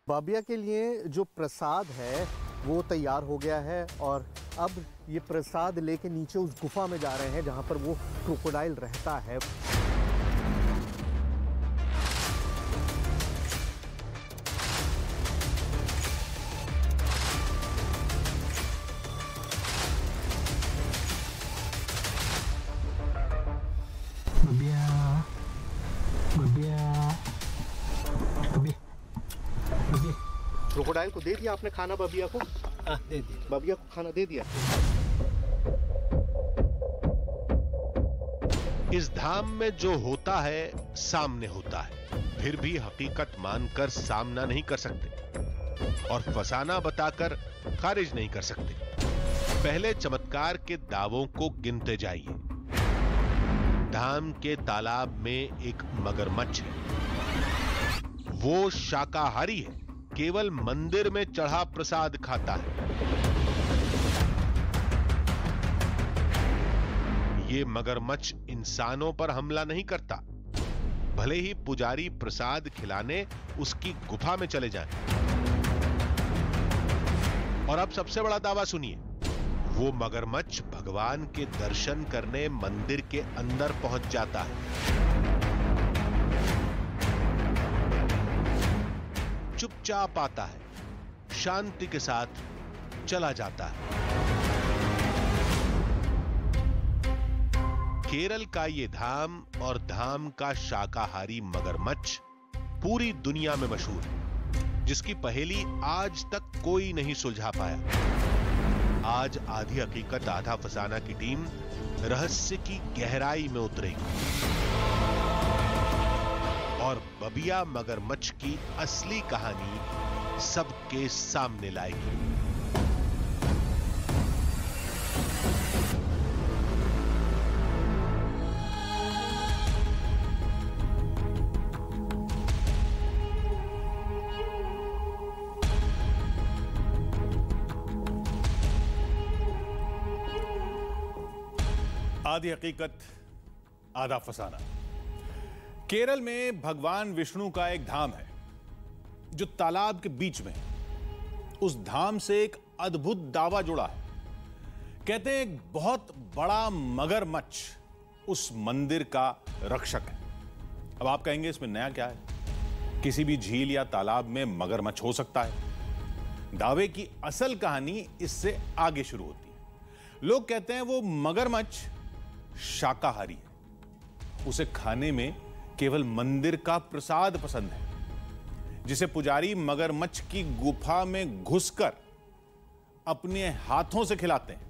बाबिया के लिए जो प्रसाद है वो तैयार हो गया है और अब ये प्रसाद लेके नीचे उस गुफा में जा रहे हैं जहां पर वो क्रोकोडाइल रहता है। क्रोकोडाइल को दे दिया आपने खाना? बबिया को दे दिया। बबिया को खाना दे दिया। इस धाम में जो होता है सामने होता है, फिर भी हकीकत मानकर सामना नहीं कर सकते और फसाना बताकर खारिज नहीं कर सकते। पहले चमत्कार के दावों को गिनते जाइए। धाम के तालाब में एक मगरमच्छ है। वो शाकाहारी है, केवल मंदिर में चढ़ा प्रसाद खाता है। ये मगरमच्छ इंसानों पर हमला नहीं करता, भले ही पुजारी प्रसाद खिलाने उसकी गुफा में चले जाएं। और अब सबसे बड़ा दावा सुनिए, वो मगरमच्छ भगवान के दर्शन करने मंदिर के अंदर पहुंच जाता है। चुपचाप आता है, शांति के साथ चला जाता है। केरल का ये धाम और धाम का शाकाहारी मगरमच्छ पूरी दुनिया में मशहूर है, जिसकी पहेली आज तक कोई नहीं सुलझा पाया। आज आधी हकीकत आधा फसाना की टीम रहस्य की गहराई में उतरेगी और बबिया मगरमच्छ की असली कहानी सबके सामने लाएगी। आधी हकीकत आधा फसाना। केरल में भगवान विष्णु का एक धाम है जो तालाब के बीच में है। उस धाम से एक अद्भुत दावा जुड़ा है। कहते हैं एक बहुत बड़ा मगरमच्छ उस मंदिर का रक्षक है। अब आप कहेंगे इसमें नया क्या है? किसी भी झील या तालाब में मगरमच्छ हो सकता है। दावे की असल कहानी इससे आगे शुरू होती है। लोग कहते हैं वो मगरमच्छ शाकाहारी है, उसे खाने में केवल मंदिर का प्रसाद पसंद है, जिसे पुजारी मगरमच्छ की गुफा में घुसकर अपने हाथों से खिलाते हैं।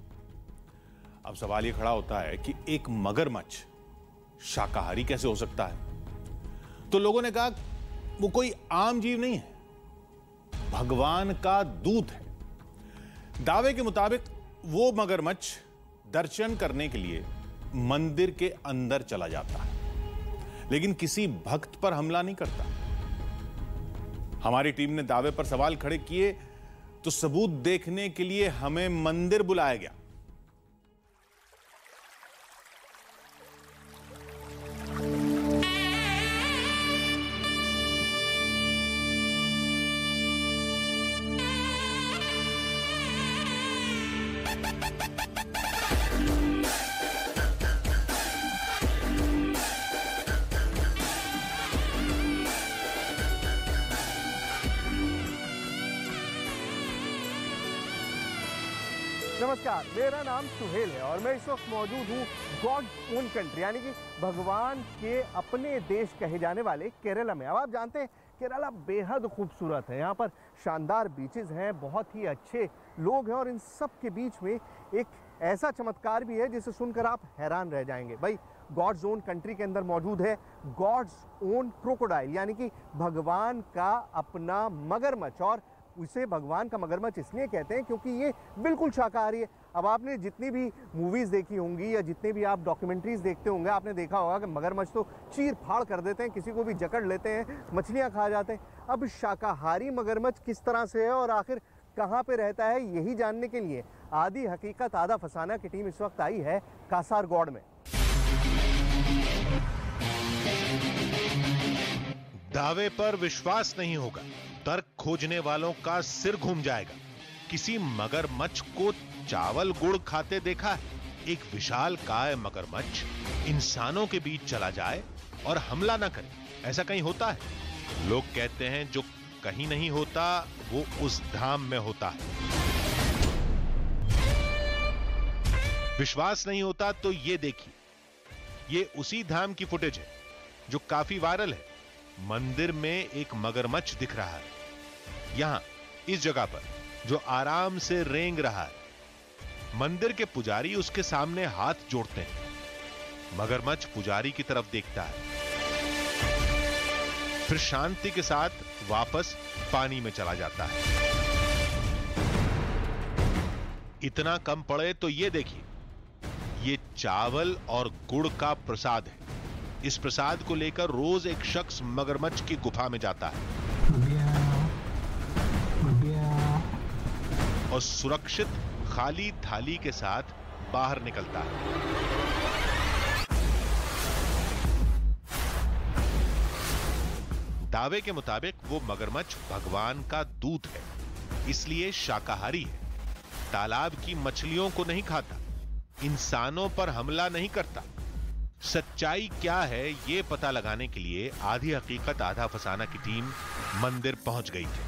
अब सवाल यह खड़ा होता है कि एक मगरमच्छ शाकाहारी कैसे हो सकता है? तो लोगों ने कहा वो कोई आम जीव नहीं है, भगवान का दूत है। दावे के मुताबिक वो मगरमच्छ दर्शन करने के लिए मंदिर के अंदर चला जाता है, लेकिन किसी भक्त पर हमला नहीं करता। हमारी टीम ने दावे पर सवाल खड़े किए तो सबूत देखने के लिए हमें मंदिर बुलाया गया। नमस्कार, मेरा नाम सुहेल है और मैं इस वक्त मौजूद हूँ गॉड्स ओन कंट्री यानी कि भगवान के अपने देश कहे जाने वाले केरला में। अब आप जानते हैं केरला बेहद खूबसूरत है। यहाँ पर शानदार बीचेस हैं, बहुत ही अच्छे लोग हैं और इन सब के बीच में एक ऐसा चमत्कार भी है जिसे सुनकर आप हैरान रह जाएंगे। भाई, गॉड्स ओन कंट्री के अंदर मौजूद है गॉड्स ओन क्रोकोडाइल यानी कि भगवान का अपना मगरमच्छ। और उसे भगवान का मगरमच्छ इसलिए कहते हैं क्योंकि ये बिल्कुल शाकाहारी है। अब आपने जितनी भी मूवीज़ देखी होंगी या जितने भी आप डॉक्यूमेंट्रीज देखते होंगे, आपने देखा होगा कि मगरमच्छ तो चीर फाड़ कर देते हैं, किसी को भी जकड़ लेते हैं, मछलियां खा जाते हैं। अब शाकाहारी मगरमच्छ किस तरह से है और आखिर कहाँ पे रहता है, यही जानने के लिए आधी हकीकत आधा फसाना की टीम इस वक्त आई है कासारगोड में। दावे पर विश्वास नहीं होगा, तर्क खोजने वालों का सिर घूम जाएगा। किसी मगरमच्छ को चावल गुड़ खाते देखा है? एक विशालकाय मगरमच्छ इंसानों के बीच चला जाए और हमला ना करे, ऐसा कहीं होता है? लोग कहते हैं जो कहीं नहीं होता वो उस धाम में होता है। विश्वास नहीं होता तो ये देखिए, ये उसी धाम की फुटेज है जो काफी वायरल है। मंदिर में एक मगरमच्छ दिख रहा है, यहां इस जगह पर, जो आराम से रेंग रहा है। मंदिर के पुजारी उसके सामने हाथ जोड़ते हैं। मगरमच्छ पुजारी की तरफ देखता है, फिर शांति के साथ वापस पानी में चला जाता है। इतना कम पड़े तो ये देखिए, ये चावल और गुड़ का प्रसाद है। इस प्रसाद को लेकर रोज एक शख्स मगरमच्छ की गुफा में जाता है और सुरक्षित खाली थाली के साथ बाहर निकलता है। दावे के मुताबिक वो मगरमच्छ भगवान का दूत है, इसलिए शाकाहारी है। तालाब की मछलियों को नहीं खाता, इंसानों पर हमला नहीं करता। सच्चाई क्या है ये पता लगाने के लिए आधी हकीकत आधा फसाना की टीम मंदिर पहुंच गई थी।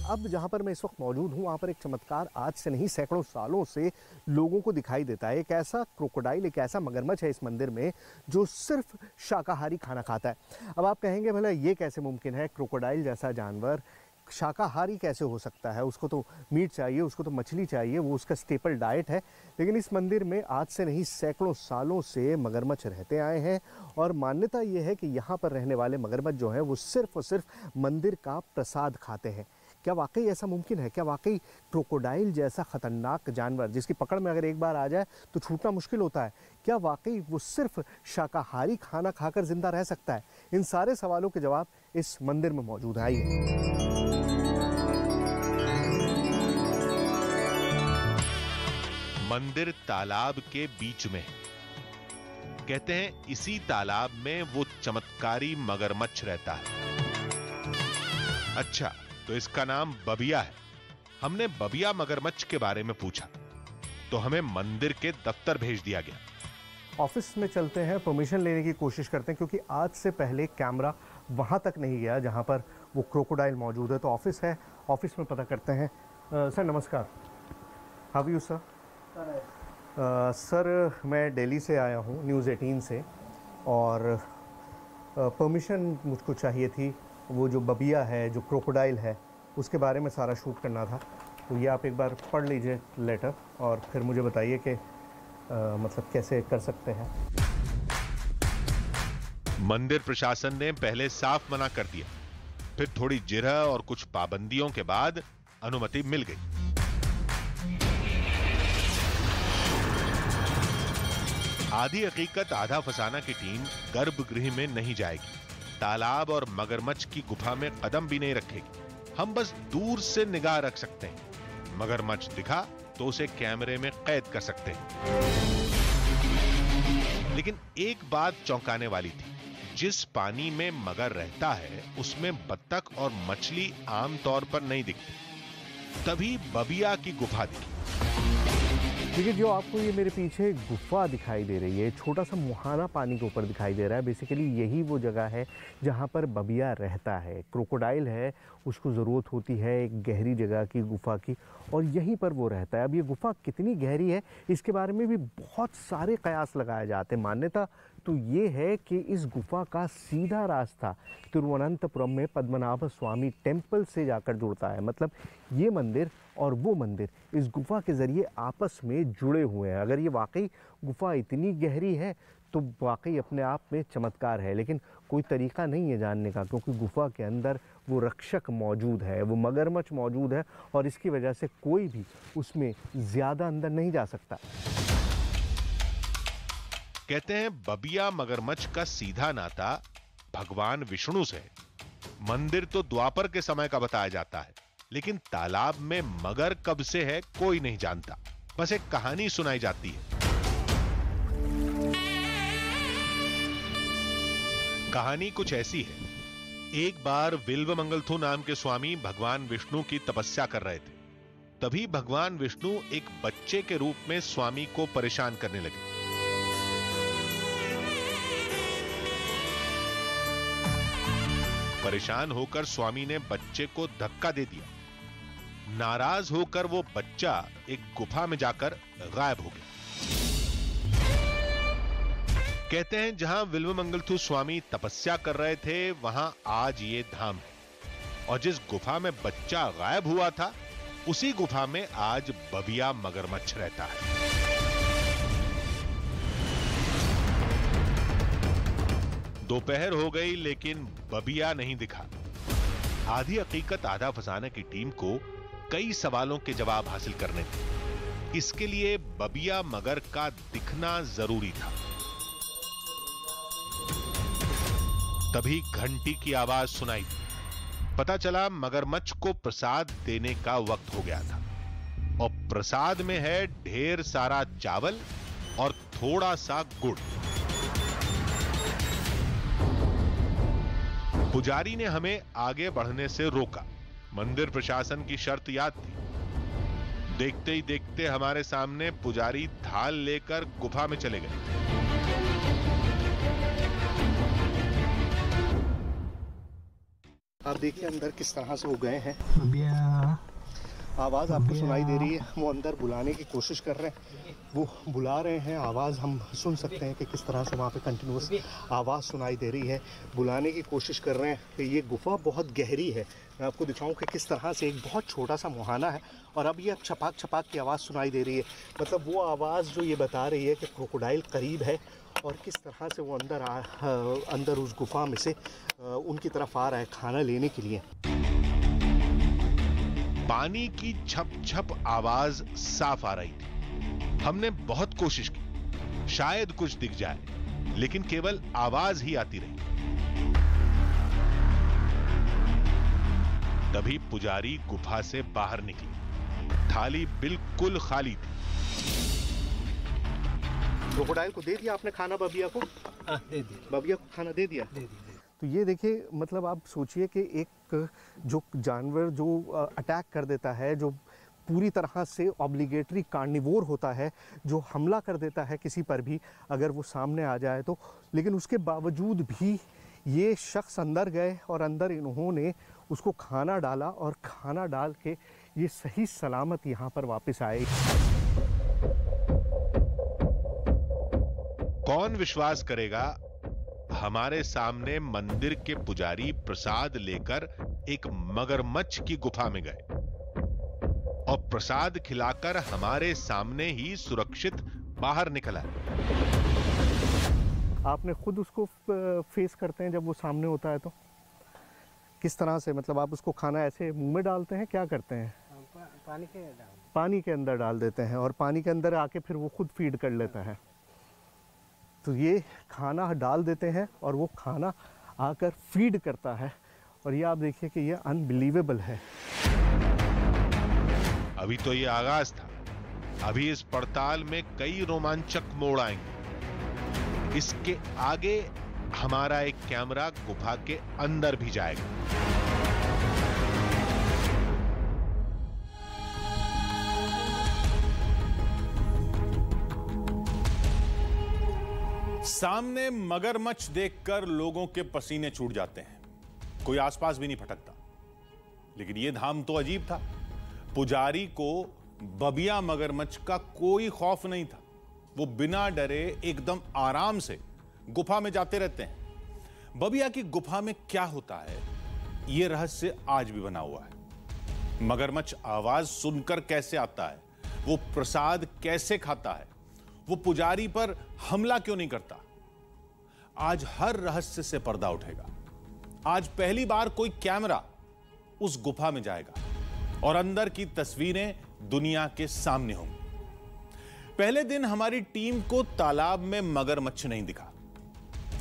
अब जहां पर मैं इस वक्त मौजूद हूं, वहां पर एक चमत्कार आज से नहीं सैकड़ों सालों से लोगों को दिखाई देता है। एक ऐसा क्रोकोडाइल, एक ऐसा मगरमच्छ है इस मंदिर में जो सिर्फ शाकाहारी खाना खाता है। अब आप कहेंगे भला ये कैसे मुमकिन है? क्रोकोडाइल जैसा जानवर शाकाहारी कैसे हो सकता है? उसको तो मीट चाहिए, उसको तो मछली चाहिए, वो उसका स्टेपल डाइट है। लेकिन इस मंदिर में आज से नहीं सैकड़ों सालों से मगरमच्छ रहते आए हैं और मान्यता ये है कि यहाँ पर रहने वाले मगरमच्छ जो हैं वो सिर्फ और सिर्फ मंदिर का प्रसाद खाते हैं। क्या वाकई ऐसा मुमकिन है? क्या वाकई क्रोकोडाइल जैसा खतरनाक जानवर जिसकी पकड़ में अगर एक बार आ जाए तो छूटना मुश्किल होता है, क्या वाकई वो सिर्फ शाकाहारी खाना खाकर जिंदा रह सकता है? इन सारे सवालों के जवाब इस मंदिर में मौजूद है। आइए। मंदिर तालाब के बीच में है। कहते हैं इसी तालाब में वो चमत्कारी मगरमच्छ रहता है। अच्छा, तो इसका नाम बबिया है। हमने बबिया मगरमच्छ के बारे में पूछा तो हमें मंदिर के दफ्तर भेज दिया गया। ऑफिस में चलते हैं, परमिशन लेने की कोशिश करते हैं क्योंकि आज से पहले कैमरा वहां तक नहीं गया जहां पर वो क्रोकोडाइल मौजूद है। तो ऑफिस है, ऑफिस में पता करते हैं। सर नमस्कार, हाउ यू सर? सर मैं दिल्ली से आया हूँ, न्यूज़ 18 से, और परमिशन मुझको चाहिए थी। वो जो बबिया है, जो क्रोकोडाइल है, उसके बारे में सारा शूट करना था। तो ये आप एक बार पढ़ लीजिए लेटर और फिर मुझे बताइए कि मतलब कैसे कर सकते हैं। मंदिर प्रशासन ने पहले साफ मना कर दिया, फिर थोड़ी जिरह और कुछ पाबंदियों के बाद अनुमति मिल गई। आधी हकीकत आधा फसाना की टीम गर्भगृह में नहीं जाएगी, तालाब और मगरमच्छ की गुफा में कदम भी नहीं रखेगी। हम बस दूर से निगाह रख सकते हैं। मगरमच्छ दिखा तो उसे कैमरे में कैद कर सकते हैं। लेकिन एक बात चौंकाने वाली थी, जिस पानी में मगर रहता है उसमें बत्तख और मछली आमतौर पर नहीं दिखती। तभी बबिया की गुफा दिखी। देखिए, जो आपको ये मेरे पीछे गुफा दिखाई दे रही है, छोटा सा मुहाना पानी के ऊपर दिखाई दे रहा है। बेसिकली यही वो जगह है जहाँ पर बबिया रहता है। क्रोकोडाइल है, उसको ज़रूरत होती है एक गहरी जगह की, गुफा की, और यहीं पर वो रहता है। अब ये गुफा कितनी गहरी है इसके बारे में भी बहुत सारे कयास लगाए जाते हैं। मान्यता तो ये है कि इस गुफा का सीधा रास्ता तिरुवनंतपुरम में पद्मनाभ स्वामी टेम्पल से जाकर जुड़ता है। मतलब ये मंदिर और वो मंदिर इस गुफा के ज़रिए आपस में जुड़े हुए हैं। अगर ये वाकई गुफा इतनी गहरी है तो वाकई अपने आप में चमत्कार है, लेकिन कोई तरीका नहीं है जानने का, क्योंकि गुफा के अंदर वो रक्षक मौजूद है, वो मगरमच्छ मौजूद है, और इसकी वजह से कोई भी उसमें ज़्यादा अंदर नहीं जा सकता। कहते हैं बबिया मगरमच्छ का सीधा नाता भगवान विष्णु से है। मंदिर तो द्वापर के समय का बताया जाता है, लेकिन तालाब में मगर कब से है कोई नहीं जानता। बस एक कहानी सुनाई जाती है। कहानी कुछ ऐसी है। एक बार विल्वमंगलथु नाम के स्वामी भगवान विष्णु की तपस्या कर रहे थे। तभी भगवान विष्णु एक बच्चे के रूप में स्वामी को परेशान करने लगे। परेशान होकर स्वामी ने बच्चे को धक्का दे दिया। नाराज होकर वो बच्चा एक गुफा में जाकर गायब हो गया। कहते हैं जहां विल्वमंगलथु स्वामी तपस्या कर रहे थे वहां आज ये धाम है, और जिस गुफा में बच्चा गायब हुआ था उसी गुफा में आज बबिया मगरमच्छ रहता है। दोपहर हो गई लेकिन बबिया नहीं दिखा। आधी हकीकत आधा फसाना की टीम को कई सवालों के जवाब हासिल करने थे। इसके लिए बबिया मगर का दिखना जरूरी था। तभी घंटी की आवाज सुनाई दी। पता चला मगरमच्छ को प्रसाद देने का वक्त हो गया था, और प्रसाद में है ढेर सारा चावल और थोड़ा सा गुड़। पुजारी ने हमें आगे बढ़ने से रोका। मंदिर प्रशासन की शर्त याद थी। देखते ही देखते हमारे सामने पुजारी थाल लेकर गुफा में चले गए। आप देखिए अंदर किस तरह से वो गए हैं। आवाज़ आपको सुनाई दे रही है, वो अंदर बुलाने की कोशिश कर रहे हैं। वो बुला रहे हैं, आवाज़ हम सुन सकते हैं कि किस तरह से वहाँ पे कंटिन्यूस आवाज़ सुनाई दे रही है। बुलाने की कोशिश कर रहे हैं कि ये गुफा बहुत गहरी है। मैं आपको दिखाऊं कि किस तरह से एक बहुत छोटा सा मुहाना है और अब ये छपाक छपाक की आवाज़ सुनाई दे रही है। मतलब वो आवाज़ जो ये बता रही है कि क्रोकोडाइल करीब है, और किस तरह से वो अंदर उस गुफा में से उनकी तरफ आ रहा है खाना लेने के लिए। पानी की छप छप आवाज साफ आ रही थी। हमने बहुत कोशिश की शायद कुछ दिख जाए, लेकिन केवल आवाज ही आती रही। तभी पुजारी गुफा से बाहर निकले। थाली बिल्कुल खाली थी। क्रोकोडाइल को दे दिया आपने खाना? बबिया को दे दिया। बबिया को खाना दे दिया? दे दिया। तो ये देखिए, मतलब आप सोचिए कि एक जो जानवर जो अटैक कर देता है, जो पूरी तरह से ऑब्लिगेटरी कार्निवोर होता है, जो हमला कर देता है किसी पर भी अगर वो सामने आ जाए तो, लेकिन उसके बावजूद भी ये शख्स अंदर गए और अंदर इन्होंने उसको खाना डाला और खाना डाल के ये सही सलामत यहाँ पर वापस आए। कौन विश्वास करेगा, हमारे सामने मंदिर के पुजारी प्रसाद लेकर एक मगरमच्छ की गुफा में गए और प्रसाद खिलाकर हमारे सामने ही सुरक्षित बाहर निकल आए। आपने खुद उसको फेस करते हैं जब वो सामने होता है तो किस तरह से, मतलब आप उसको खाना ऐसे मुंह में डालते हैं, क्या करते हैं? पानी के अंदर डाल देते हैं और पानी के अंदर आके फिर वो खुद फीड कर लेता है। तो ये खाना डाल देते हैं और वो खाना आकर फीड करता है, और ये आप देखिए कि ये अनबिलीवेबल है। अभी तो ये आगाज था, अभी इस पड़ताल में कई रोमांचक मोड़ आएंगे। इसके आगे हमारा एक कैमरा गुफा के अंदर भी जाएगा। सामने मगरमच्छ देखकर लोगों के पसीने छूट जाते हैं, कोई आसपास भी नहीं फटकता। लेकिन यह धाम तो अजीब था। पुजारी को बबिया मगरमच्छ का कोई खौफ नहीं था। वो बिना डरे एकदम आराम से गुफा में जाते रहते हैं। बबिया की गुफा में क्या होता है, यह रहस्य आज भी बना हुआ है। मगरमच्छ आवाज सुनकर कैसे आता है, वो प्रसाद कैसे खाता है, वो पुजारी पर हमला क्यों नहीं करता, आज हर रहस्य से पर्दा उठेगा। आज पहली बार कोई कैमरा उस गुफा में जाएगा और अंदर की तस्वीरें दुनिया के सामने होंगी। पहले दिन हमारी टीम को तालाब में मगरमच्छ नहीं दिखा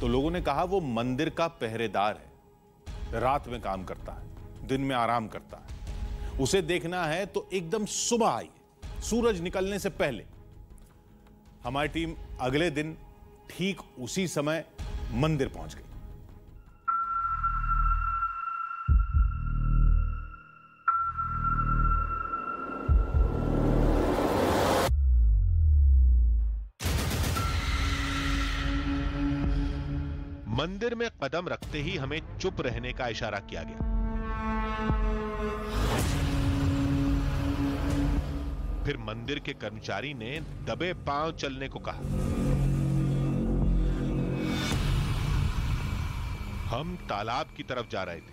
तो लोगों ने कहा वो मंदिर का पहरेदार है, रात में काम करता है, दिन में आराम करता है। उसे देखना है तो एकदम सुबह आइए, सूरज निकलने से पहले। हमारी टीम अगले दिन ठीक उसी समय मंदिर पहुंच गई। मंदिर में कदम रखते ही हमें चुप रहने का इशारा किया गया। फिर मंदिर के कर्मचारी ने दबे पांव चलने को कहा। हम तालाब की तरफ जा रहे थे।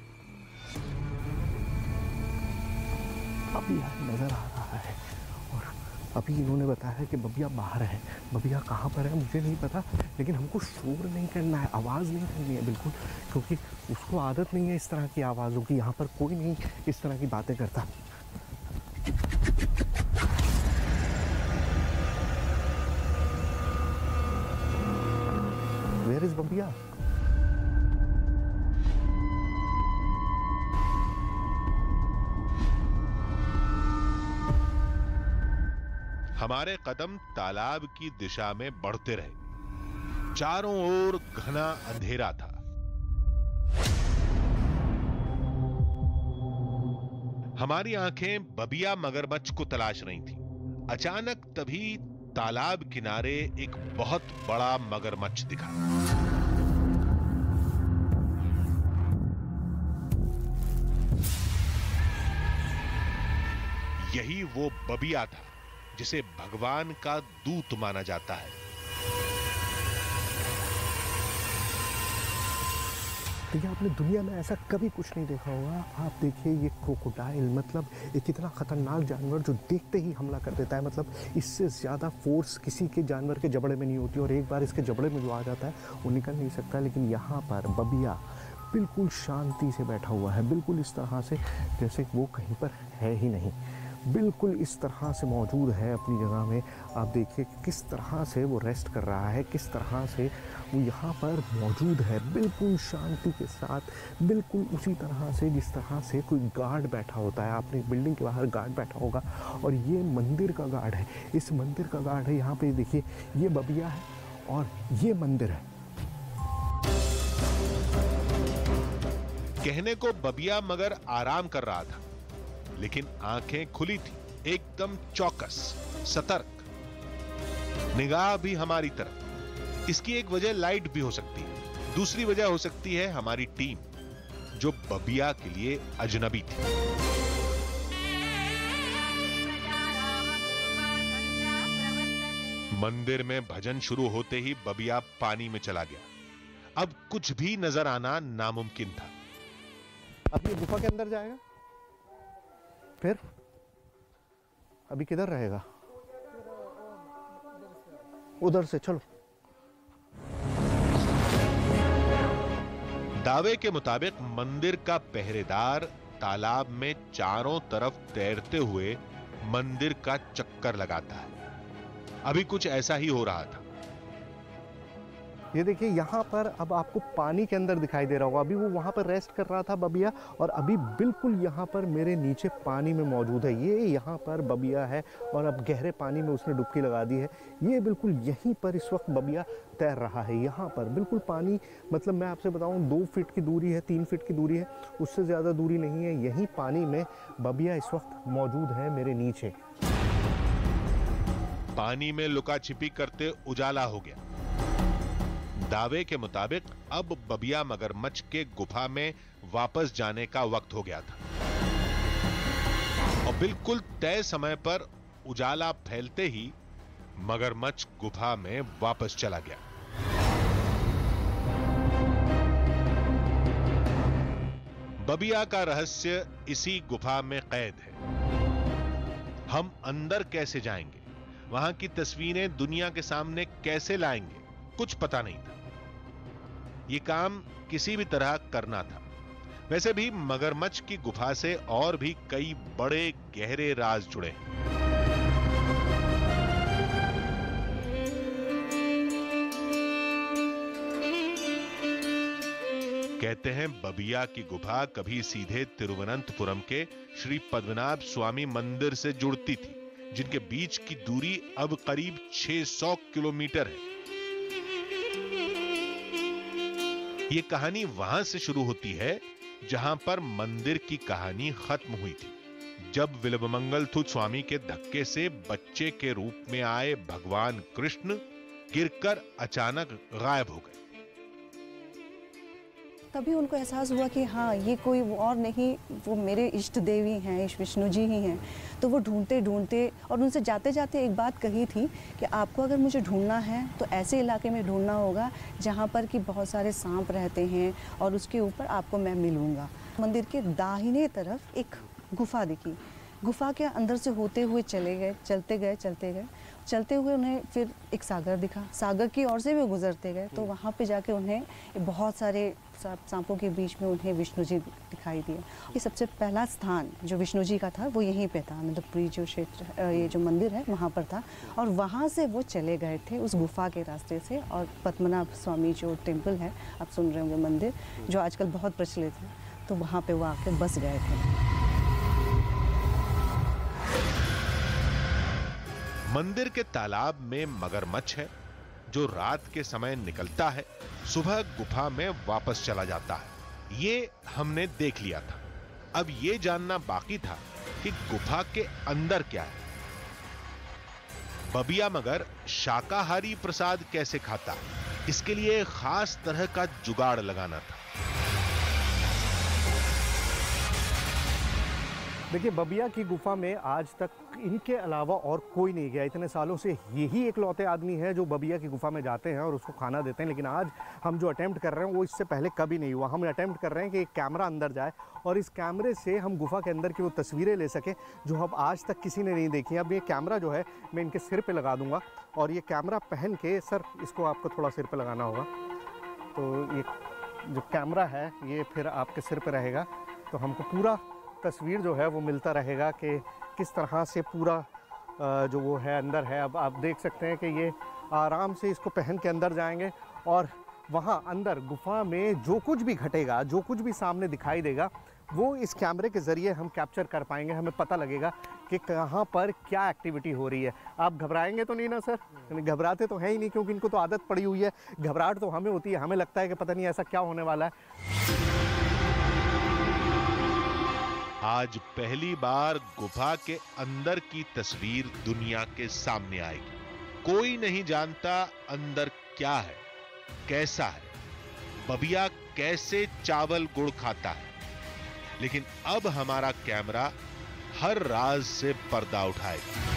बबिया नजर आ रहा है और अभी इन्होंने बताया कि बबिया बाहर है। बबिया कहाँ पर है मुझे नहीं पता, लेकिन हमको शोर नहीं करना है, आवाज़ नहीं करनी है बिल्कुल, क्योंकि उसको आदत नहीं है इस तरह की आवाज़ों की। यहाँ पर कोई नहीं इस तरह की बातें करता। Where is बबिया? हमारे कदम तालाब की दिशा में बढ़ते रहे। चारों ओर घना अंधेरा था। हमारी आंखें बबिया मगरमच्छ को तलाश रही थीं। अचानक तभी तालाब किनारे एक बहुत बड़ा मगरमच्छ दिखा। यही वो बबिया था जिसे भगवान का दूत माना जाता है। देखिए, आपने दुनिया में ऐसा कभी कुछ नहीं देखा होगा। आप देखिए, ये क्रोकोडाइल मतलब एक इतना खतरनाक जानवर जो देखते ही हमला कर देता है। मतलब इससे ज़्यादा फोर्स किसी के जानवर के जबड़े में नहीं होती, और एक बार इसके जबड़े में जो आ जाता है वो निकल नहीं सकता। लेकिन यहाँ पर बबिया बिल्कुल शांति से बैठा हुआ है, बिल्कुल इस तरह से जैसे वो कहीं पर है ही नहीं, बिल्कुल इस तरह से मौजूद है अपनी जगह में। आप देखिए किस तरह से वो रेस्ट कर रहा है, किस तरह से वो यहाँ पर मौजूद है, बिल्कुल शांति के साथ, बिल्कुल उसी तरह से जिस तरह से कोई गार्ड बैठा होता है। आपने बिल्डिंग के बाहर गार्ड बैठा होगा, और ये मंदिर का गार्ड है, इस मंदिर का गार्ड है। यहाँ पे देखिए, ये बबिया है और ये मंदिर है। कहने को बबिया मगर आराम कर रहा था, लेकिन आंखें खुली थी, एकदम चौकस, सतर्क, निगाह भी हमारी तरफ। इसकी एक वजह लाइट भी हो सकती है, दूसरी वजह हो सकती है हमारी टीम, जो बबिया के लिए अजनबी थी। मंदिर में भजन शुरू होते ही बबिया पानी में चला गया। अब कुछ भी नजर आना नामुमकिन था। अब ये गुफा के अंदर जाएगा, फिर अभी किधर रहेगा? उधर से चलो। दावे के मुताबिक मंदिर का पहरेदार तालाब में चारों तरफ तैरते हुए मंदिर का चक्कर लगाता है। अभी कुछ ऐसा ही हो रहा था। ये देखिए, यहाँ पर अब आपको पानी के अंदर दिखाई दे रहा होगा। अभी वो वहाँ पर रेस्ट कर रहा था बबिया, और अभी बिल्कुल यहाँ पर मेरे नीचे पानी में मौजूद है। ये यहाँ पर बबिया है, और अब गहरे पानी में उसने डुबकी लगा दी है। ये बिल्कुल यहीं पर इस वक्त बबिया तैर रहा है। यहाँ पर बिल्कुल पानी, मतलब मैं आपसे बताऊँ 2 फीट की दूरी है, 3 फीट की दूरी है, उससे ज़्यादा दूरी नहीं है। यहीं पानी में बबिया इस वक्त मौजूद है मेरे नीचे। पानी में लुका छिपी करते उजाला हो गया। दावे के मुताबिक अब बबिया मगरमच्छ के गुफा में वापस जाने का वक्त हो गया था, और बिल्कुल तय समय पर उजाला फैलते ही मगरमच्छ गुफा में वापस चला गया। बबिया का रहस्य इसी गुफा में कैद है। हम अंदर कैसे जाएंगे, वहां की तस्वीरें दुनिया के सामने कैसे लाएंगे, कुछ पता नहीं था। ये काम किसी भी तरह करना था। वैसे भी मगरमच्छ की गुफा से और भी कई बड़े गहरे राज जुड़े हैं। कहते हैं बबिया की गुफा कभी सीधे तिरुवनंतपुरम के श्री पद्मनाभ स्वामी मंदिर से जुड़ती थी, जिनके बीच की दूरी अब करीब 600 किलोमीटर है। ये कहानी वहां से शुरू होती है जहां पर मंदिर की कहानी खत्म हुई थी, जब विल्वमंगल स्वामी के धक्के से बच्चे के रूप में आए भगवान कृष्ण गिरकर अचानक गायब हो गए। तभी उनको एहसास हुआ कि हाँ, ये कोई और नहीं, वो मेरे इष्ट देवी हैं, विष्णु जी ही हैं। तो वो ढूंढते ढूंढते और उनसे जाते जाते एक बात कही थी कि आपको अगर मुझे ढूंढना है तो ऐसे इलाके में ढूंढना होगा जहाँ पर कि बहुत सारे सांप रहते हैं और उसके ऊपर आपको मैं मिलूँगा। मंदिर के दाहिने तरफ एक गुफा दिखी। गुफा के अंदर से होते हुए चले गए, चलते हुए उन्हें फिर एक सागर दिखा। सागर की ओर से भी गुजरते गए तो वहाँ पे जाके उन्हें बहुत सारे सांपों के बीच में उन्हें विष्णु जी दिखाई दिए। ये सबसे पहला स्थान जो विष्णु जी का था वो यहीं पे था, आनंदपुरी जो क्षेत्र, ये जो मंदिर है वहाँ पर था। और वहाँ से वो चले गए थे उस गुफा के रास्ते से। और पद्मनाभ स्वामी जो टेम्पल है, आप सुन रहे होंगे, मंदिर जो आजकल बहुत प्रचलित है, तो वहाँ पे वो आके बस गए थे। मंदिर के तालाब में मगरमच्छ है जो रात के समय निकलता है, सुबह गुफा में वापस चला जाता है। ये हमने देख लिया था। अब ये जानना बाकी था कि गुफा के अंदर क्या है। बबिया मगर शाकाहारी प्रसाद कैसे खाता है, इसके लिए खास तरह का जुगाड़ लगाना था। देखिए, बबिया की गुफा में आज तक इनके अलावा और कोई नहीं गया। इतने सालों से यही इकलौते आदमी हैं जो बबिया की गुफा में जाते हैं और उसको खाना देते हैं। लेकिन आज हम जो अटेम्प्ट कर रहे हैं वो इससे पहले कभी नहीं हुआ। हम अटेम्प्ट कर रहे हैं कि एक कैमरा अंदर जाए और इस कैमरे से हम गुफा के अंदर की वो तस्वीरें ले सकें जो अब आज तक किसी ने नहीं देखी। अब ये कैमरा जो है मैं इनके सिर पर लगा दूँगा और ये कैमरा पहन के, सर इसको आपको थोड़ा सिर पर लगाना होगा, तो ये जो कैमरा है ये फिर आपके सिर पर रहेगा, तो हमको पूरा तस्वीर जो है वो मिलता रहेगा कि किस तरह से पूरा जो वो है अंदर है। अब आप देख सकते हैं कि ये आराम से इसको पहन के अंदर जाएंगे और वहाँ अंदर गुफा में जो कुछ भी घटेगा, जो कुछ भी सामने दिखाई देगा, वो इस कैमरे के ज़रिए हम कैप्चर कर पाएंगे। हमें पता लगेगा कि कहाँ पर क्या एक्टिविटी हो रही है। आप घबराएंगे तो नहीं ना सर? घबराते तो हैं ही नहीं, क्योंकि इनको तो आदत पड़ी हुई है। घबराहट तो हमें होती है, हमें लगता है कि पता नहीं ऐसा क्या होने वाला है। आज पहली बार गुफा के अंदर की तस्वीर दुनिया के सामने आएगी। कोई नहीं जानता अंदर क्या है, कैसा है, बबिया कैसे चावल गुड़ खाता है। लेकिन अब हमारा कैमरा हर राज से पर्दा उठाएगा।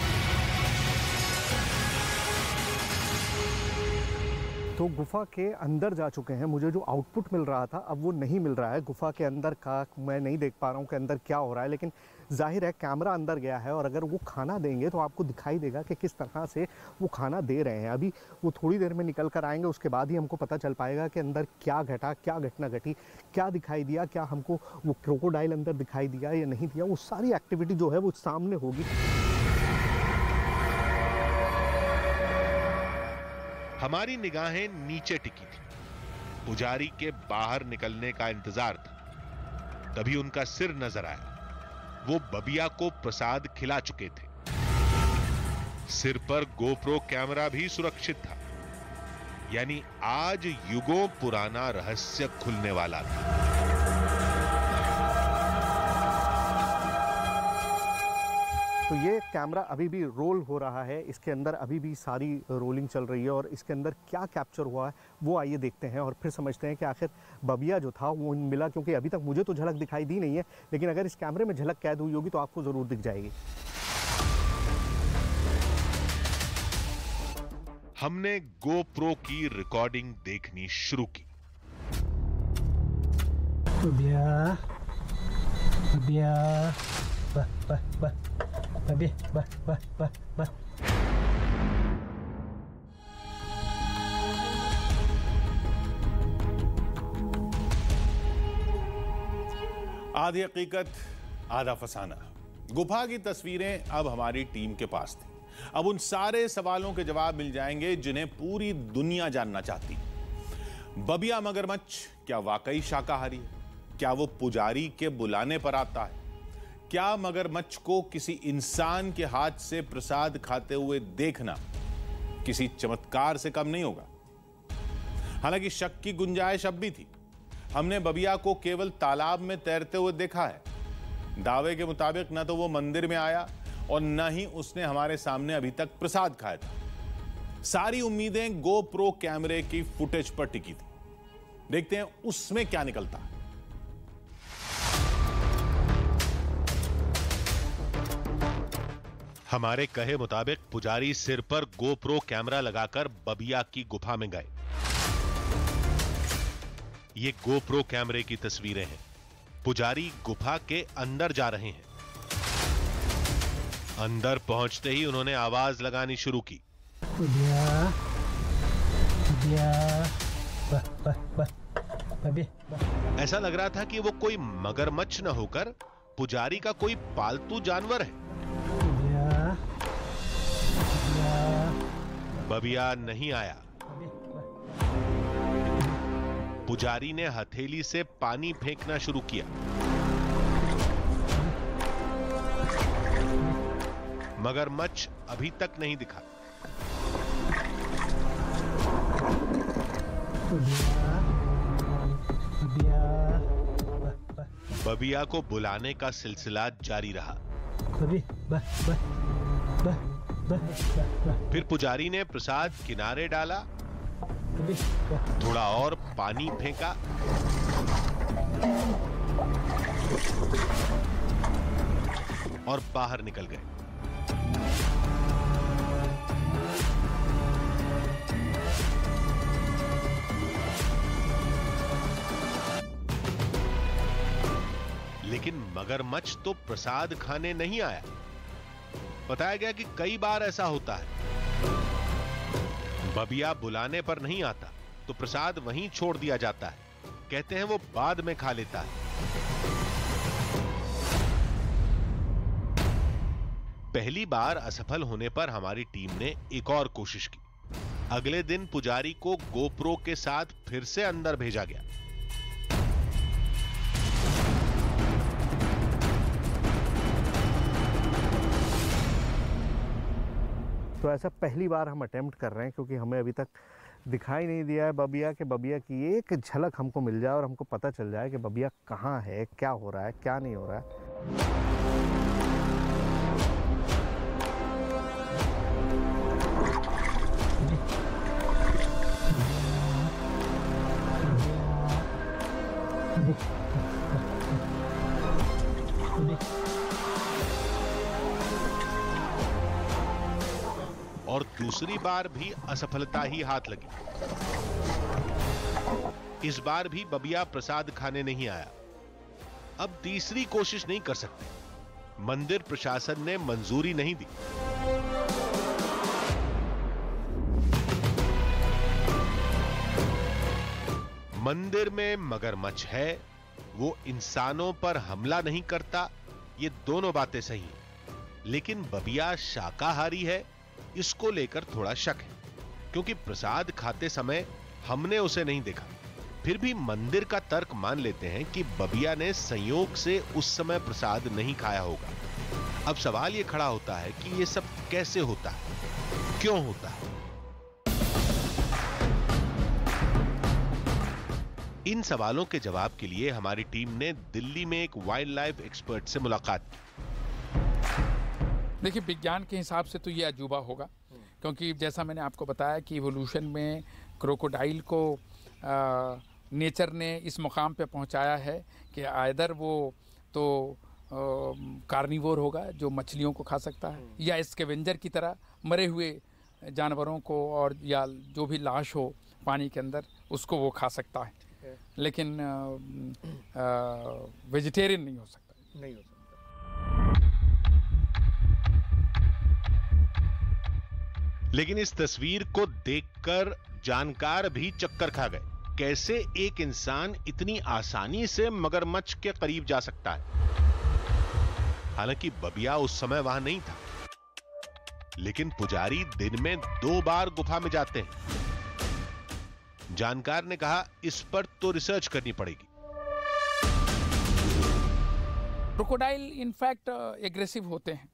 तो गुफा के अंदर जा चुके हैं। मुझे जो आउटपुट मिल रहा था अब वो नहीं मिल रहा है। गुफा के अंदर का मैं नहीं देख पा रहा हूँ कि अंदर क्या हो रहा है, लेकिन जाहिर है कैमरा अंदर गया है और अगर वो खाना देंगे तो आपको दिखाई देगा कि किस तरह से वो खाना दे रहे हैं। अभी वो थोड़ी देर में निकल कर आएंगे, उसके बाद ही हमको पता चल पाएगा कि अंदर क्या घटा, क्या घटना घटी, क्या दिखाई दिया, क्या हमको वो क्रोकोडाइल अंदर दिखाई दिया या नहीं दिया। वो सारी एक्टिविटी जो है वो सामने होगी। हमारी निगाहें नीचे टिकी थी। पुजारी के बाहर निकलने का इंतजार था। तभी उनका सिर नजर आया। वो बबिया को प्रसाद खिला चुके थे। सिर पर गोप्रो कैमरा भी सुरक्षित था। यानी आज युगों पुराना रहस्य खुलने वाला था। तो ये कैमरा अभी भी रोल हो रहा है, इसके अंदर अभी भी सारी रोलिंग चल रही है और इसके अंदर क्या कैप्चर हुआ है वो आइए देखते हैं और फिर समझते हैं कि आखिर बबिया जो था वो मिला। क्योंकि अभी तक मुझे तो झलक दिखाई दी नहीं है, लेकिन अगर इस कैमरे में झलक कैद हुई होगी तो आपको ज़रूर दिख जाएगी। हमने गोप्रो की रिकॉर्डिंग देखनी शुरू की। बबिया, बबिया, बा, बा, बा, बबिया, बा, बा, बा, बा। आधी हकीकत आधा फसाना। गुफा की तस्वीरें अब हमारी टीम के पास थी। अब उन सारे सवालों के जवाब मिल जाएंगे जिन्हें पूरी दुनिया जानना चाहती। बबिया मगरमच्छ क्या वाकई शाकाहारी है? क्या वो पुजारी के बुलाने पर आता है? क्या मगरमच्छ को किसी इंसान के हाथ से प्रसाद खाते हुए देखना किसी चमत्कार से कम नहीं होगा? हालांकि शक की गुंजाइश अब भी थी। हमने बबिया को केवल तालाब में तैरते हुए देखा है। दावे के मुताबिक न तो वो मंदिर में आया और न ही उसने हमारे सामने अभी तक प्रसाद खाया था। सारी उम्मीदें गोप्रो कैमरे की फुटेज पर टिकी थी। देखते हैं उसमें क्या निकलता है। हमारे कहे मुताबिक पुजारी सिर पर गोप्रो कैमरा लगाकर बबिया की गुफा में गए। ये गोप्रो कैमरे की तस्वीरें हैं। पुजारी गुफा के अंदर जा रहे हैं। अंदर पहुंचते ही उन्होंने आवाज लगानी शुरू की। बबिया, बबिया, ऐसा लग रहा था कि वो कोई मगरमच्छ न होकर पुजारी का कोई पालतू जानवर है। बबिया नहीं आया। पुजारी ने हथेली से पानी फेंकना शुरू किया। मगरमच्छ अभी तक नहीं दिखा। बबिया को बुलाने का सिलसिला जारी रहा। फिर पुजारी ने प्रसाद किनारे डाला, थोड़ा और पानी फेंका, और बाहर निकल गए। लेकिन मगरमच्छ तो प्रसाद खाने नहीं आया। बताया गया कि कई बार ऐसा होता है, बबिया बुलाने पर नहीं आता तो प्रसाद वहीं छोड़ दिया जाता है। कहते हैं वो बाद में खा लेता है। पहली बार असफल होने पर हमारी टीम ने एक और कोशिश की। अगले दिन पुजारी को गोप्रो के साथ फिर से अंदर भेजा गया। तो ऐसा पहली बार हम अटेम्प्ट कर रहे हैं, क्योंकि हमें अभी तक दिखाई नहीं दिया है बबिया के। बबिया की एक झलक हमको मिल जाए और हमको पता चल जाए कि बबिया कहाँ है, क्या हो रहा है, क्या नहीं हो रहा है। और दूसरी बार भी असफलता ही हाथ लगी। इस बार भी बबिया प्रसाद खाने नहीं आया। अब तीसरी कोशिश नहीं कर सकते। मंदिर प्रशासन ने मंजूरी नहीं दी। मंदिर में मगरमच्छ है, वो इंसानों पर हमला नहीं करता, ये दोनों बातें सही हैं। लेकिन बबिया शाकाहारी है, इसको लेकर थोड़ा शक है, क्योंकि प्रसाद खाते समय हमने उसे नहीं देखा। फिर भी मंदिर का तर्क मान लेते हैं कि बबिया ने संयोग से उस समय प्रसाद नहीं खाया होगा। अब सवाल यह खड़ा होता है कि यह सब कैसे होता है, क्यों होता है? इन सवालों के जवाब के लिए हमारी टीम ने दिल्ली में एक वाइल्ड लाइफ एक्सपर्ट से मुलाकात की। देखिए, विज्ञान के हिसाब से तो ये अजूबा होगा, क्योंकि जैसा मैंने आपको बताया कि इवोल्यूशन में क्रोकोडाइल को नेचर ने इस मुकाम पे पहुंचाया है कि आइदर वो तो कार्निवोर होगा जो मछलियों को खा सकता है, या स्कैवेंजर की तरह मरे हुए जानवरों को और या जो भी लाश हो पानी के अंदर उसको वो खा सकता है। लेकिन वेजिटेरियन नहीं हो सकता। नहीं हो सकता। लेकिन इस तस्वीर को देखकर जानकार भी चक्कर खा गए। कैसे एक इंसान इतनी आसानी से मगरमच्छ के करीब जा सकता है? हालांकि बबिया उस समय वहां नहीं था, लेकिन पुजारी दिन में 2 बार गुफा में जाते हैं। जानकार ने कहा, इस पर तो रिसर्च करनी पड़ेगी। क्रोकोडाइल इनफैक्ट एग्रेसिव होते हैं।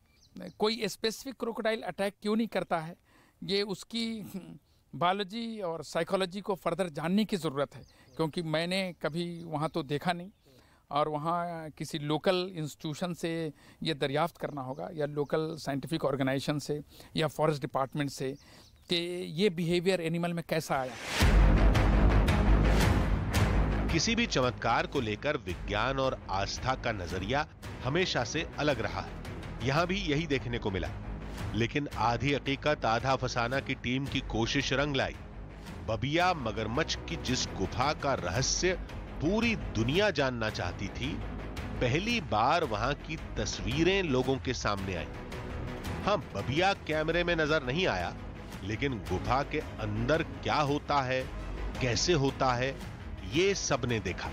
कोई स्पेसिफिक क्रोकोडाइल अटैक क्यों नहीं करता है, ये उसकी बायोलॉजी और साइकोलॉजी को फर्दर जानने की ज़रूरत है, क्योंकि मैंने कभी वहाँ तो देखा नहीं, और वहाँ किसी लोकल इंस्टीट्यूशन से ये दरियाफ्त करना होगा, या लोकल साइंटिफिक ऑर्गेनाइजेशन से, या फॉरेस्ट डिपार्टमेंट से, कि ये बिहेवियर एनिमल में कैसा आया। किसी भी चमत्कार को लेकर विज्ञान और आस्था का नजरिया हमेशा से अलग रहा है। यहां भी यही देखने को मिला। लेकिन आधी हकीकत आधा फसाना की टीम की कोशिश रंग लाई। बबिया मगरमच्छ की जिस गुफा का रहस्य पूरी दुनिया जानना चाहती थी, पहली बार वहां की तस्वीरें लोगों के सामने आई। हां, बबिया कैमरे में नजर नहीं आया, लेकिन गुफा के अंदर क्या होता है, कैसे होता है, ये सबने देखा।